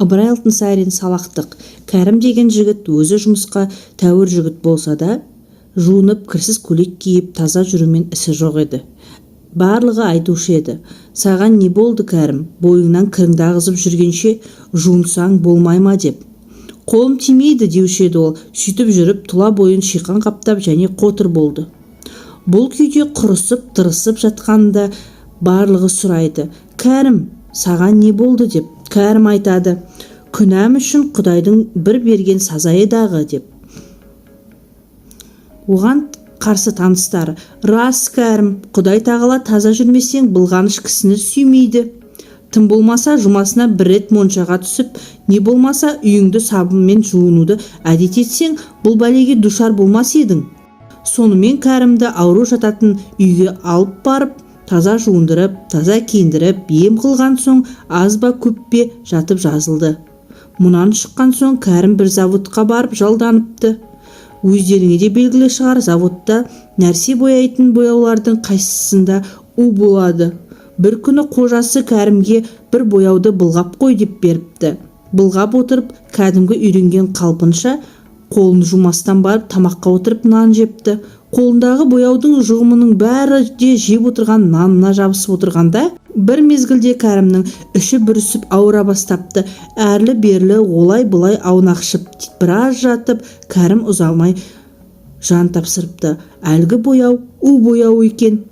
Ыбырай Алтынсарин салақтық. Кәрім деген жігіт өзі жұмысқа тәуір жігіт болса да, жуынып кірсіз көйлек киіп таза жүрумен ісі жоқ еді. Барлығы айтушы еді: саған не болды, Кәрім? Бойыңнан кіріңді ағызып жүргенше жуынсаң болмай ма деп. Қолым тимейді деуші еді ол. Сөйтіп жүріп тұла бойын шиқан қаптап және қотыр болды. Бұл күйде құрысып, тырысып жатқанда барлығы сұрайды: Кәрім, саған не болды деп. Кәрім айтады: күнәм үшін Құдайдың бір берген сазайы дағы деп. Оған қарсы таныстары: рас, Кәрім, Құдай тағала таза жүрмесең былғаныш кісіні сүймейді. Тым болмаса жұмасына бір рет моншаға түсіп, не болмаса үйіңді сабынмен жуынуды әдет етсең, бұл бәлеге душар болмас едің. Сонымен Кәрімді ауру жататын үйге алып барып, таза жуындырып, таза киіндіріп, ем қылған соң аз ба көп пе жатып жазылды. Мұнан шыққан соң Кәрім бір заводқа барып жалданыпты. Өздеріңе де белгілі шығар, заводта нәрсе бояйтын бояулардың қайсысында у болады. Бір күні қожасы Кәрімге бір бояуды былғап қой деп беріпті. Былғап отырып, кәдімгі үйренген қалпынша қолын жумастан барып тамаққа отырып нан жепті. Қолындағы бояудың жұғымының бәрі де жеп отырған нанына жабысып отырғанда, бір мезгілде Кәрімнің іші бүрісіп ауыра бастапты. Әрлі-берлі олай-бұлай аунақшып біраз жатып, Кәрім ұзамай жан тапсырыпты. Әлгі бояу у бояу екен.